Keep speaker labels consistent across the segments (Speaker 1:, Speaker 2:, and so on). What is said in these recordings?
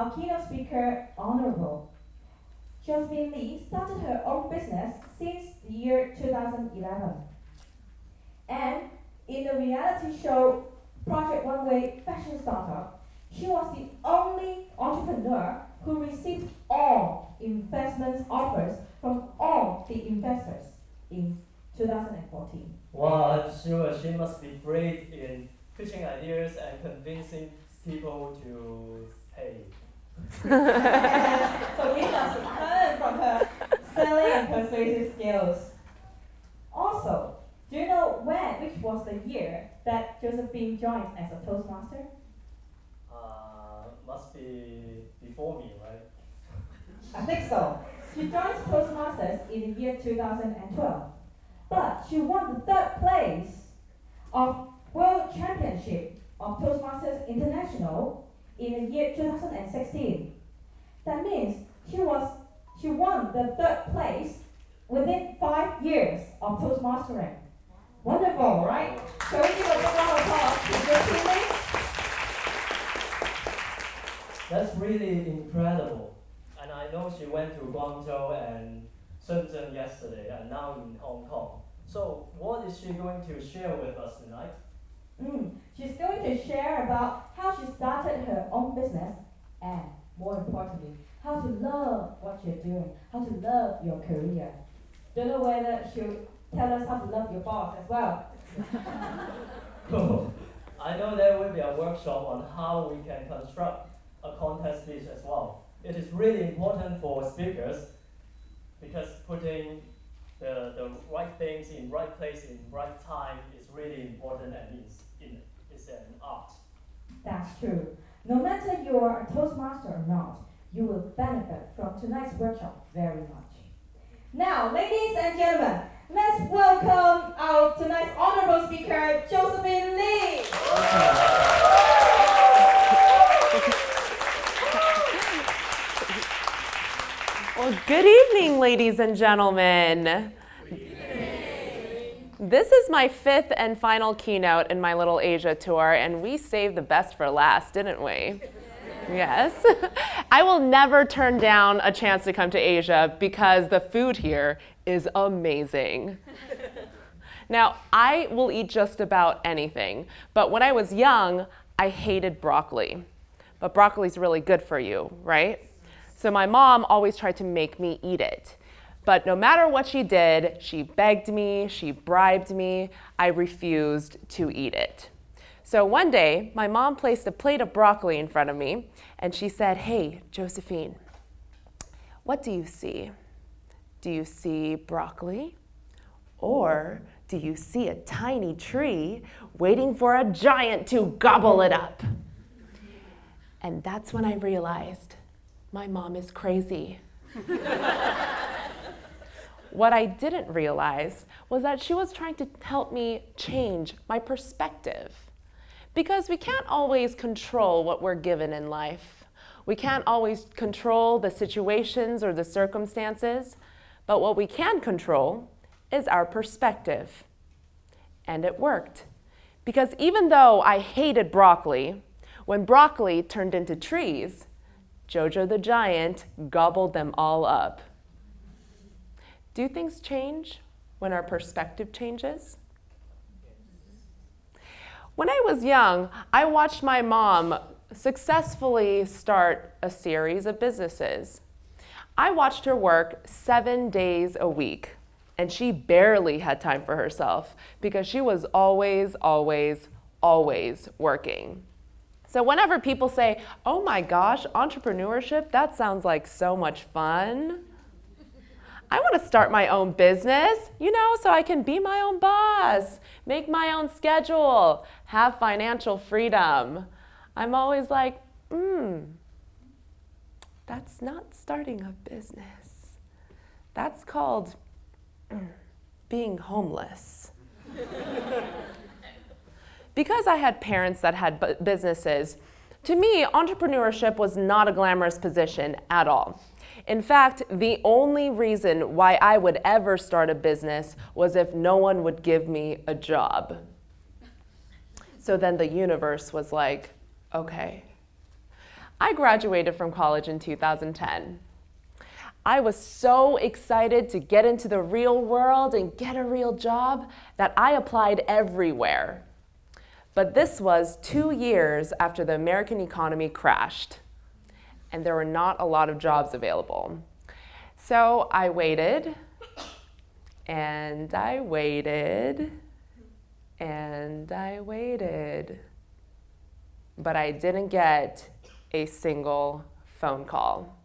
Speaker 1: our keynote speaker, Honorable Josephine Lee, started her own business since the year 2011. And in the reality show Project One Way Fashion Startup, she was the only entrepreneur who received all investment offers from all the investors in 2014.
Speaker 2: Wow, I'm sure she must be great in pitching ideas and convincing people to pay.
Speaker 1: So we must learn from her selling and persuasive skills. Also, do you know which was the year that Josephine joined as a Toastmaster?
Speaker 2: Must be before me, right?
Speaker 1: I think so. She joined Toastmasters in the year 2012, but she won the third place of World Championship of Toastmasters International in the year 2016. That means she won the third place within 5 years of Toastmastering. Wonderful, right? Shall we give a big round of applause to Josephine Lee?
Speaker 2: That's really incredible. And I know she went to Guangzhou and Shenzhen yesterday and now in Hong Kong. So what is she going to share with us tonight?
Speaker 1: She's going to share about how she started her own business and, more importantly, how to love what you're doing, how to love your career. Don't know whether she'll tell us how to love your boss as well.
Speaker 2: Cool. I know there will be a workshop on how we can construct a contest speech as well. It is really important for speakers because putting the right things in right place in right time is really important and it's an art.
Speaker 1: That's true. No matter you are a Toastmaster or not, you will benefit from tonight's workshop very much. Now, ladies and gentlemen, let's welcome our tonight's honorable speaker, Josephine Lee.
Speaker 3: Well, good evening, ladies and gentlemen. This is my 5th and final keynote in my little Asia tour, and we saved the best for last, didn't we? Yes. I will never turn down a chance to come to Asia because the food here is amazing. Now, I will eat just about anything, but when I was young, I hated broccoli. But broccoli's really good for you, right? So my mom always tried to make me eat it. But no matter what she did, she begged me, she bribed me, I refused to eat it. So one day, my mom placed a plate of broccoli in front of me, and she said, "Hey, Josephine, what do you see? Do you see broccoli? Or do you see a tiny tree waiting for a giant to gobble it up?" And that's when I realized my mom is crazy. What I didn't realize was that she was trying to help me change my perspective. Because we can't always control what we're given in life. We can't always control the situations or the circumstances, but what we can control is our perspective. And it worked. Because even though I hated broccoli, when broccoli turned into trees, Jojo the giant gobbled them all up. Do things change when our perspective changes? When I was young, I watched my mom successfully start a series of businesses. I watched her work 7 days a week, and she barely had time for herself because she was always, always, always working. So whenever people say, "Oh my gosh, entrepreneurship, that sounds like so much fun," I want to start my own business, so I can be my own boss, make my own schedule, have financial freedom. I'm always like, that's not starting a business. That's called being homeless. Because I had parents that had businesses, to me, entrepreneurship was not a glamorous position at all. In fact, the only reason why I would ever start a business was if no one would give me a job. So then the universe was like, okay, I graduated from college in 2010. I was so excited to get into the real world and get a real job that I applied everywhere. But this was 2 years after the American economy crashed, and there were not a lot of jobs available. So I waited, and I waited, and I waited. But I didn't get a single phone call.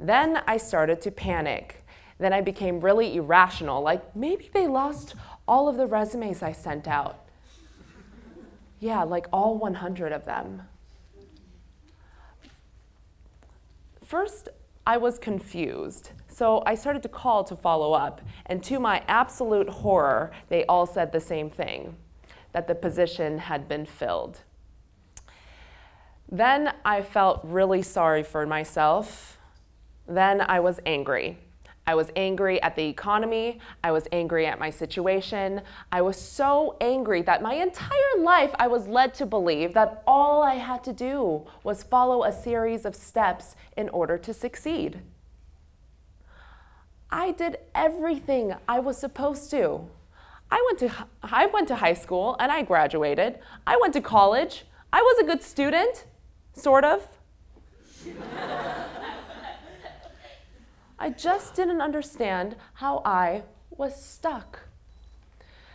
Speaker 3: Then I started to panic. Then I became really irrational, like maybe they lost all of the resumes I sent out. Yeah, like all 100 of them. First, I was confused, so I started to call to follow up, and to my absolute horror, they all said the same thing, that the position had been filled. Then I felt really sorry for myself. Then I was angry. I was angry at the economy. I was angry at my situation. I was so angry that my entire life I was led to believe that all I had to do was follow a series of steps in order to succeed. I did everything I was supposed to. I went to high school and I graduated. I went to college. I was a good student, sort of. I just didn't understand how I was stuck.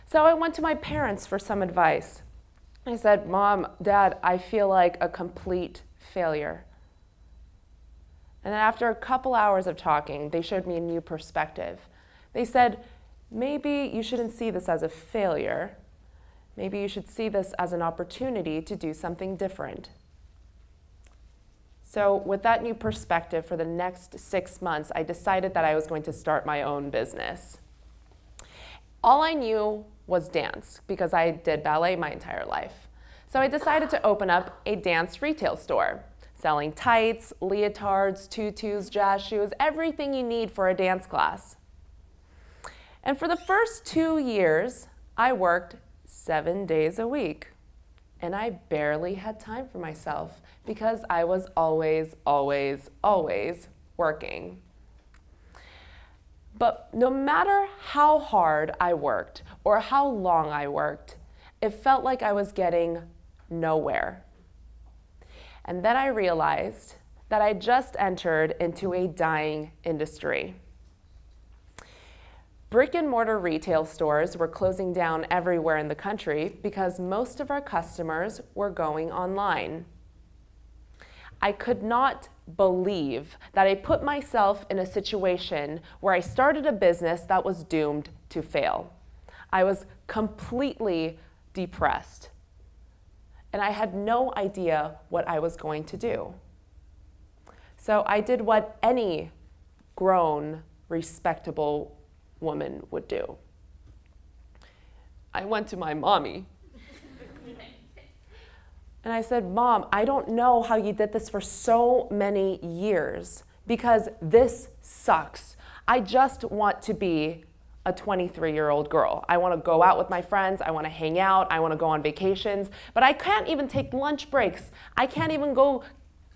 Speaker 3: So I went to my parents for some advice. I said, Mom, Dad, I feel like a complete failure. And then after a couple hours of talking, they showed me a new perspective. They said, maybe you shouldn't see this as a failure. Maybe you should see this as an opportunity to do something different. So with that new perspective, for the next 6 months, I decided that I was going to start my own business. All I knew was dance, because I did ballet my entire life. So I decided to open up a dance retail store, selling tights, leotards, tutus, jazz shoes, everything you need for a dance class. And for the first 2 years, I worked 7 days a week. And I barely had time for myself because I was always, always, always working. But no matter how hard I worked or how long I worked, it felt like I was getting nowhere. And then I realized that I just entered into a dying industry. Brick and mortar retail stores were closing down everywhere in the country because most of our customers were going online. I could not believe that I put myself in a situation where I started a business that was doomed to fail. I was completely depressed, and I had no idea what I was going to do. So I did what any grown, respectable woman would do. I went to my mommy and I said, Mom, I don't know how you did this for so many years because this sucks. I just want to be a 23-year-old girl. I want to go out with my friends. I want to hang out. I want to go on vacations, but I can't even take lunch breaks. I can't even go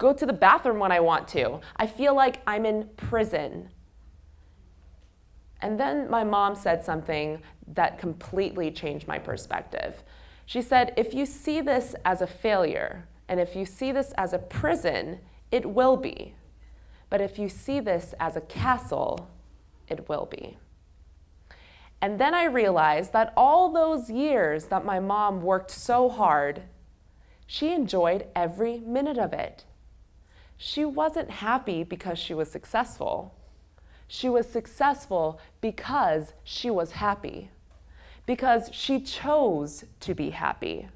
Speaker 3: to the bathroom when I want to. I feel like I'm in prison. And then my mom said something that completely changed my perspective. She said, if you see this as a failure, and if you see this as a prison, it will be. But if you see this as a castle, it will be. And then I realized that all those years that my mom worked so hard, she enjoyed every minute of it. She wasn't happy because she was successful. She was successful because she was happy, because she chose to be happy.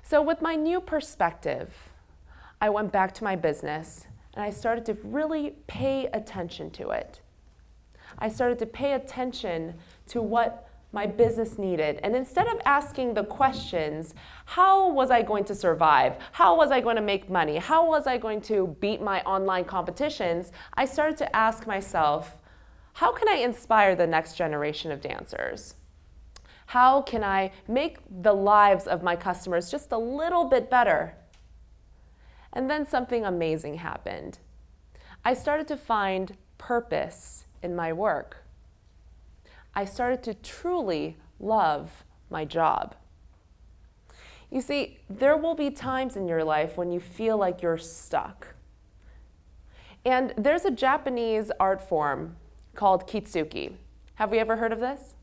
Speaker 3: So with my new perspective, I went back to my business and I started to really pay attention to it. I started to pay attention to what my business needed. And instead of asking the questions, how was I going to survive? How was I going to make money? How was I going to beat my online competitions? I started to ask myself, how can I inspire the next generation of dancers? How can I make the lives of my customers just a little bit better? And then something amazing happened. I started to find purpose in my work. I started to truly love my job. You see, there will be times in your life when you feel like you're stuck. And there's a Japanese art form called kitsuki. Have we ever heard of this?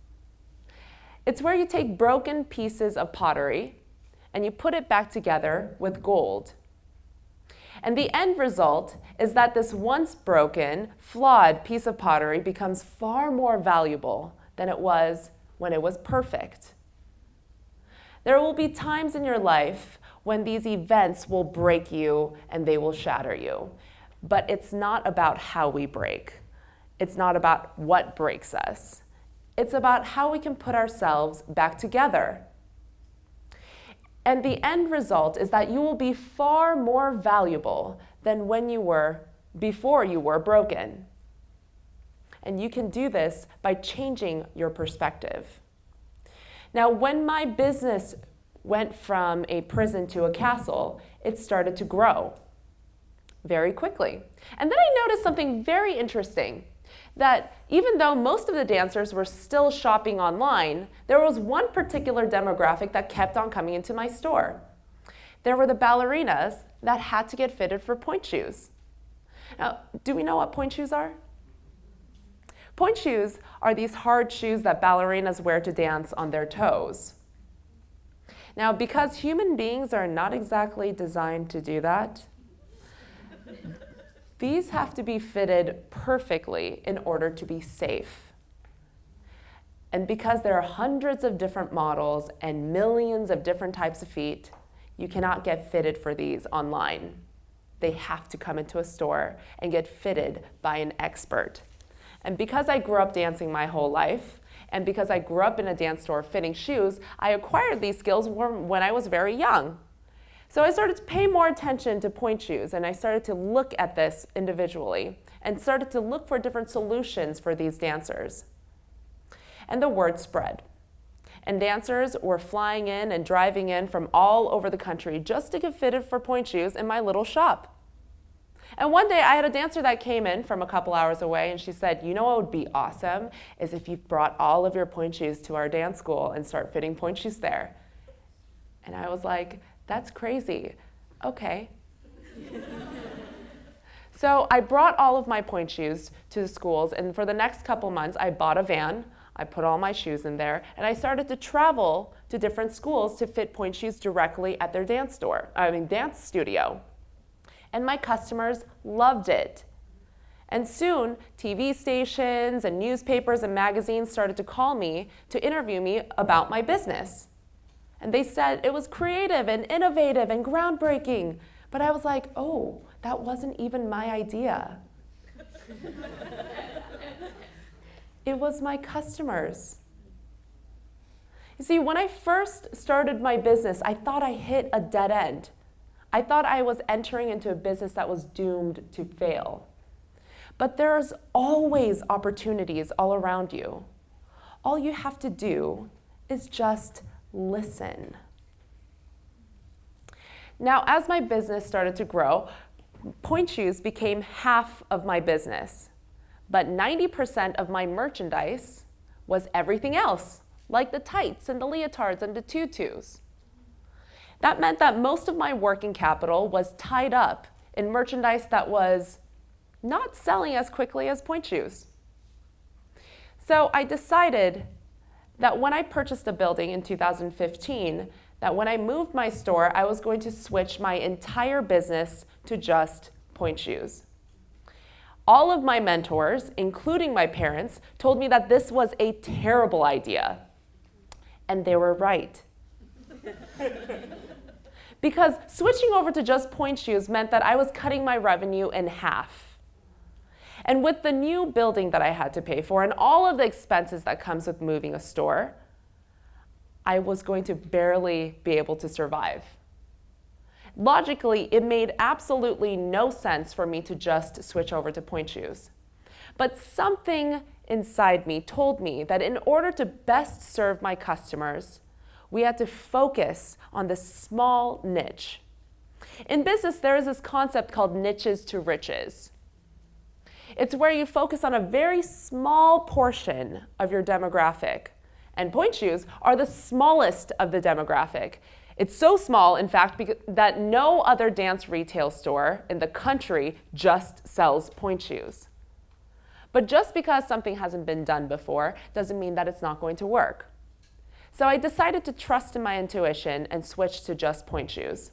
Speaker 3: It's where you take broken pieces of pottery and you put it back together with gold. And the end result is that this once broken, flawed piece of pottery becomes far more valuable than it was when it was perfect. There will be times in your life when these events will break you and they will shatter you. But it's not about how we break. It's not about what breaks us. It's about how we can put ourselves back together. And the end result is that you will be far more valuable than when you were before you were broken. And you can do this by changing your perspective. Now, when my business went from a prison to a castle, it started to grow very quickly. And then I noticed something very interesting, that even though most of the dancers were still shopping online, there was one particular demographic that kept on coming into my store. There were the ballerinas that had to get fitted for pointe shoes. Now, do we know what pointe shoes are? Pointe shoes are these hard shoes that ballerinas wear to dance on their toes. Now, because human beings are not exactly designed to do that, these have to be fitted perfectly in order to be safe. And because there are hundreds of different models and millions of different types of feet, you cannot get fitted for these online. They have to come into a store and get fitted by an expert. And because I grew up dancing my whole life, and because I grew up in a dance store fitting shoes, I acquired these skills when I was very young. So I started to pay more attention to pointe shoes, and I started to look at this individually and started to look for different solutions for these dancers. And the word spread. And dancers were flying in and driving in from all over the country just to get fitted for pointe shoes in my little shop. And one day I had a dancer that came in from a couple hours away, and she said, you know what would be awesome is if you brought all of your pointe shoes to our dance school and start fitting pointe shoes there. And I was like, that's crazy. Okay. So I brought all of my pointe shoes to the schools, and for the next couple months I bought a van, I put all my shoes in there, and I started to travel to different schools to fit pointe shoes directly at their dance studio. And my customers loved it. And soon, TV stations and newspapers and magazines started to call me to interview me about my business. And they said it was creative and innovative and groundbreaking. But I was like, oh, that wasn't even my idea. It was my customers. You see, when I first started my business, I thought I hit a dead end. I thought I was entering into a business that was doomed to fail. But there's always opportunities all around you. All you have to do is just listen. Now, as my business started to grow, pointe shoes became half of my business. But 90% of my merchandise was everything else, like the tights and the leotards and the tutus. That meant that most of my working capital was tied up in merchandise that was not selling as quickly as pointe shoes. So I decided that when I purchased a building in 2015, that when I moved my store, I was going to switch my entire business to just pointe shoes. All of my mentors, including my parents, told me that this was a terrible idea. And they were right. Because switching over to just pointe shoes meant that I was cutting my revenue in half. And with the new building that I had to pay for and all of the expenses that comes with moving a store, I was going to barely be able to survive. Logically, it made absolutely no sense for me to just switch over to pointe shoes. But something inside me told me that in order to best serve my customers, we had to focus on this small niche. In business, there is this concept called niches to riches. It's where you focus on a very small portion of your demographic. And point shoes are the smallest of the demographic. It's so small, in fact, that no other dance retail store in the country just sells point shoes. But just because something hasn't been done before doesn't mean that it's not going to work. So I decided to trust in my intuition and switch to just point shoes.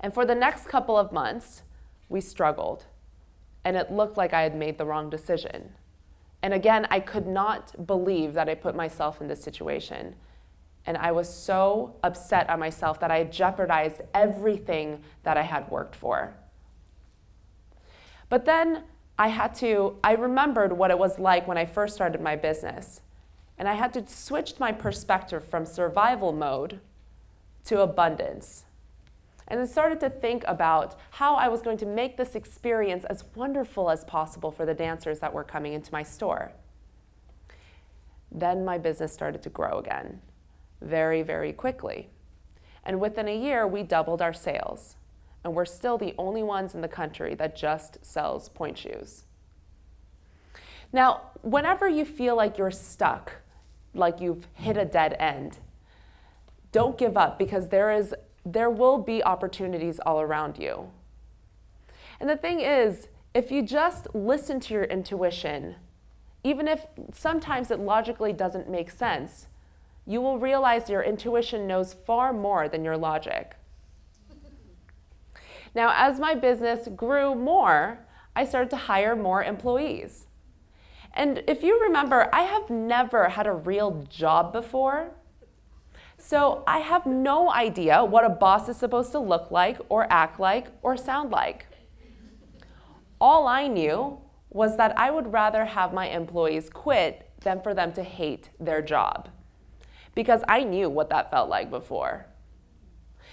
Speaker 3: And for the next couple of months, we struggled. And it looked like I had made the wrong decision. And again, I could not believe that I put myself in this situation. And I was so upset at myself that I had jeopardized everything that I had worked for. But then I remembered what it was like when I first started my business. And I had to switch my perspective from survival mode to abundance. And I started to think about how I was going to make this experience as wonderful as possible for the dancers that were coming into my store. Then my business started to grow again, very, very quickly. And within a year, we doubled our sales. And we're still the only ones in the country that just sells point shoes. Now, whenever you feel like you're stuck, like you've hit a dead end, don't give up, because there will be opportunities all around you. And the thing is, if you just listen to your intuition, even if sometimes it logically doesn't make sense, you will realize your intuition knows far more than your logic. Now, as my business grew more, I started to hire more employees. And if you remember, I have never had a real job before. So I have no idea what a boss is supposed to look like or act like or sound like. All I knew was that I would rather have my employees quit than for them to hate their job, because I knew what that felt like before.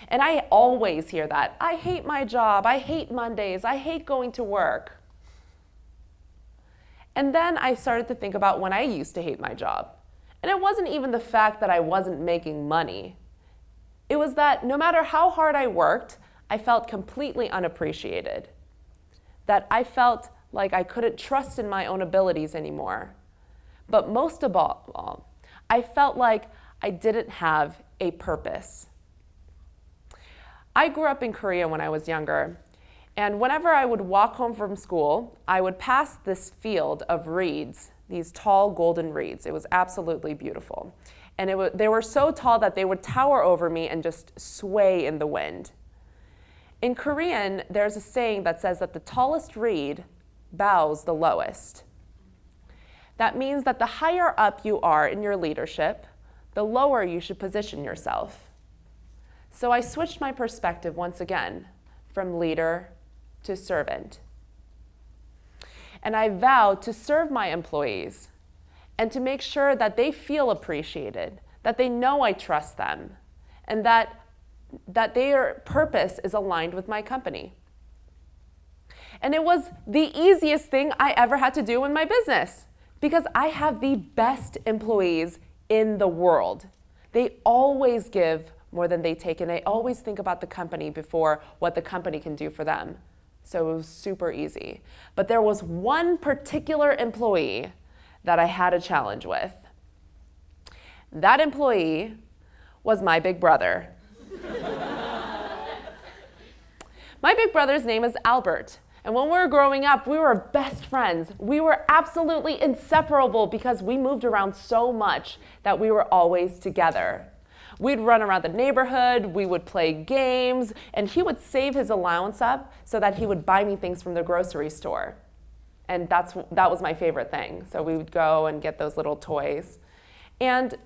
Speaker 3: And I always hear that. I hate my job. I hate Mondays. I hate going to work. And then I started to think about when I used to hate my job. And it wasn't even the fact that I wasn't making money. It was that no matter how hard I worked, I felt completely unappreciated. That I felt like I couldn't trust in my own abilities anymore. But most of all, I felt like I didn't have a purpose. I grew up in Korea when I was younger. And whenever I would walk home from school, I would pass this field of reeds, these tall golden reeds. It was absolutely beautiful. And they were so tall that they would tower over me and just sway in the wind. In Korean, there's a saying that says that the tallest reed bows the lowest. That means that the higher up you are in your leadership, the lower you should position yourself. So I switched my perspective once again from leader to servant. And I vowed to serve my employees and to make sure that they feel appreciated, that they know I trust them, and that their purpose is aligned with my company. And it was the easiest thing I ever had to do in my business, because I have the best employees in the world. They always give more than they take, and they always think about the company before what the company can do for them. So it was super easy. But there was one particular employee that I had a challenge with. That employee was my big brother. My big brother's name is Albert. And when we were growing up, we were best friends. We were absolutely inseparable because we moved around so much that we were always together. We'd run around the neighborhood, we would play games, and he would save his allowance up so that he would buy me things from the grocery store. And that was my favorite thing. So we would go and get those little toys. And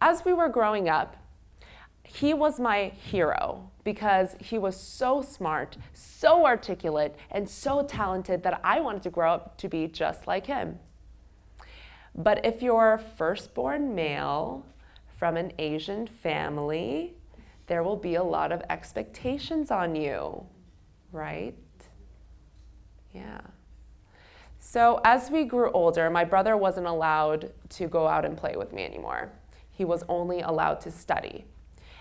Speaker 3: as we were growing up, he was my hero because he was so smart, so articulate, and so talented that I wanted to grow up to be just like him. But if you're firstborn male from an Asian family, there will be a lot of expectations on you, right? Yeah. So as we grew older, my brother wasn't allowed to go out and play with me anymore. He was only allowed to study.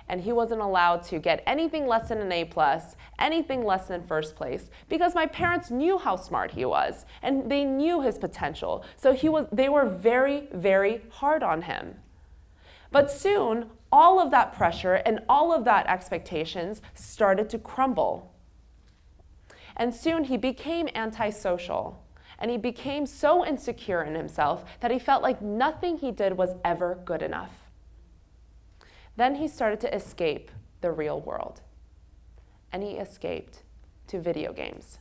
Speaker 3: and he wasn't allowed to get anything less than an A+, anything less than first place, because my parents knew how smart he was, and they knew his potential. So they were very, very hard on him. But soon, all of that pressure and all of that expectations started to crumble. And soon he became antisocial, and he became so insecure in himself that he felt like nothing he did was ever good enough. Then he started to escape the real world, and he escaped to video games.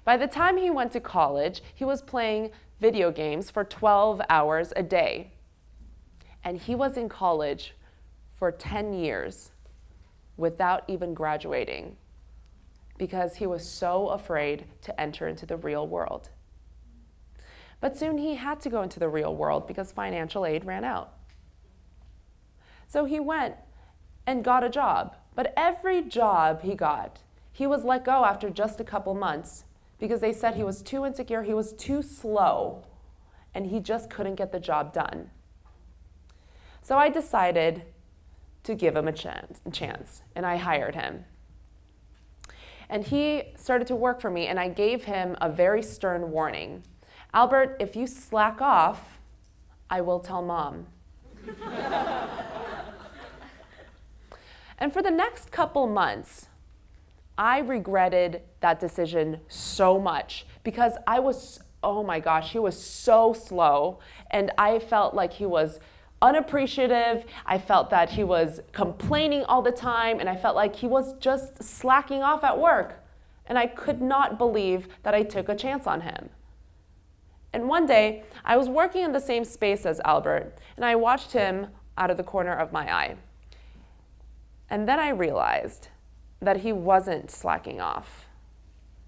Speaker 3: By the time he went to college, he was playing video games for 12 hours a day. And he was in college for 10 years without even graduating because he was so afraid to enter into the real world. But soon he had to go into the real world because financial aid ran out. So he went and got a job. But every job he got, he was let go after just a couple months because they said he was too insecure, he was too slow, and he just couldn't get the job done. So I decided to give him a chance, and I hired him. And he started to work for me, and I gave him a very stern warning. Albert, if you slack off, I will tell Mom. And for the next couple months, I regretted that decision so much because oh my gosh, he was so slow, and I felt like he was unappreciative. I felt that he was complaining all the time, and I felt like he was just slacking off at work. And I could not believe that I took a chance on him. And one day, I was working in the same space as Albert, and I watched him out of the corner of my eye. And then I realized that he wasn't slacking off,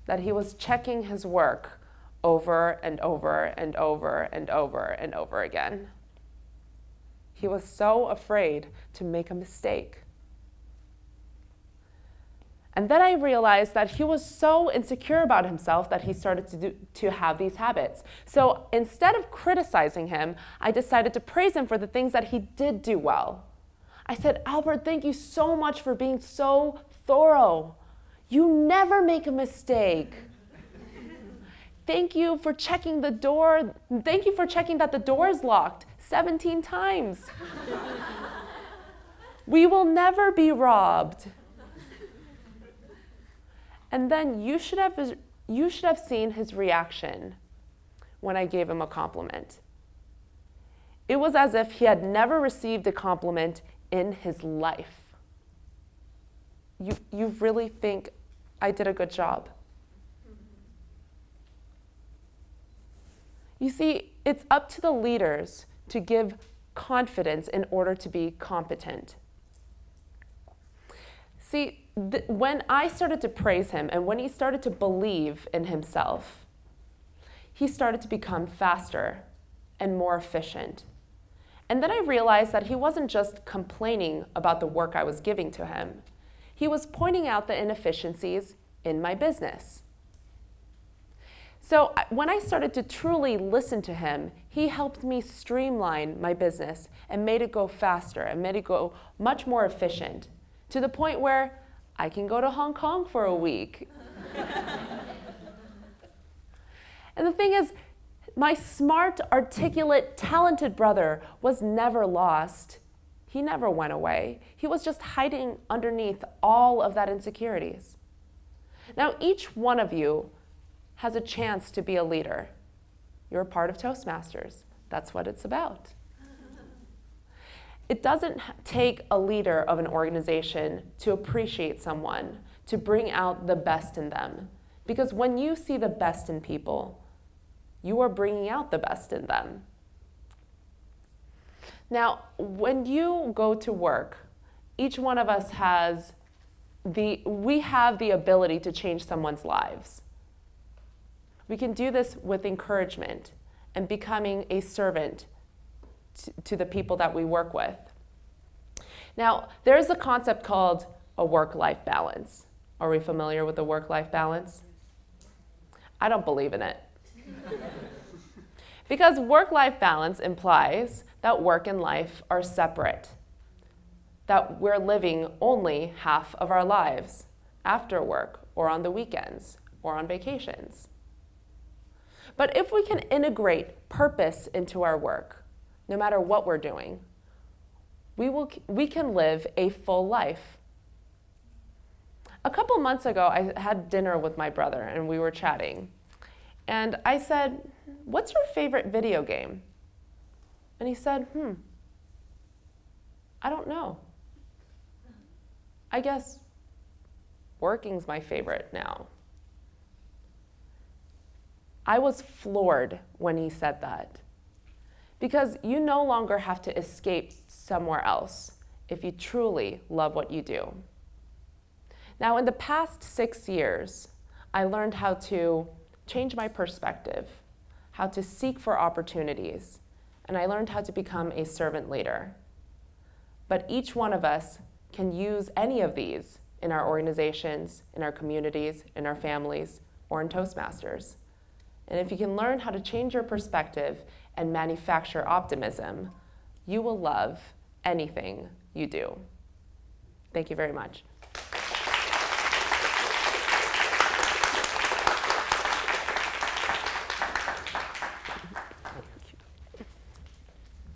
Speaker 3: that he was checking his work over and over and over and over and over again. He was so afraid to make a mistake. And then I realized that he was so insecure about himself that he started to have these habits. So instead of criticizing him, I decided to praise him for the things that he did do well. I said, Albert, thank you so much for being so thorough. You never make a mistake. Thank you for checking the door. Thank you for checking that the door is locked 17 times. We will never be robbed. And then you should have seen his reaction when I gave him a compliment. It was as if he had never received a compliment in his life. You really think I did a good job? You see, it's up to the leaders to give confidence in order to be competent. See, when I started to praise him and when he started to believe in himself, he started to become faster and more efficient. And then I realized that he wasn't just complaining about the work I was giving to him. He was pointing out the inefficiencies in my business. So when I started to truly listen to him, he helped me streamline my business and made it go faster and made it go much more efficient, to the point where I can go to Hong Kong for a week. And the thing is, my smart, articulate, talented brother was never lost. He never went away. He was just hiding underneath all of that insecurities. Now, each one of you has a chance to be a leader. You're a part of Toastmasters. That's what it's about. It doesn't take a leader of an organization to appreciate someone, to bring out the best in them. Because when you see the best in people, you are bringing out the best in them. Now, when you go to work, each one of us we have the ability to change someone's lives. We can do this with encouragement and becoming a servant to the people that we work with. Now, there's a concept called a work-life balance. Are we familiar with the work-life balance? I don't believe in it. Because work-life balance implies that work and life are separate. that we're living only half of our lives after work or on the weekends or on vacations. But if we can integrate purpose into our work, no matter what we're doing, we can live a full life. A couple months ago, I had dinner with my brother and we were chatting. And I said, "What's your favorite video game?" And he said, I don't know. I guess working's my favorite now. I was floored when he said that, because you no longer have to escape somewhere else if you truly love what you do. Now, in the past 6 years, I learned how to change my perspective, how to seek for opportunities, and I learned how to become a servant leader. But each one of us can use any of these in our organizations, in our communities, in our families, or in Toastmasters. And if you can learn how to change your perspective and manufacture optimism, you will love anything you do. Thank you very much.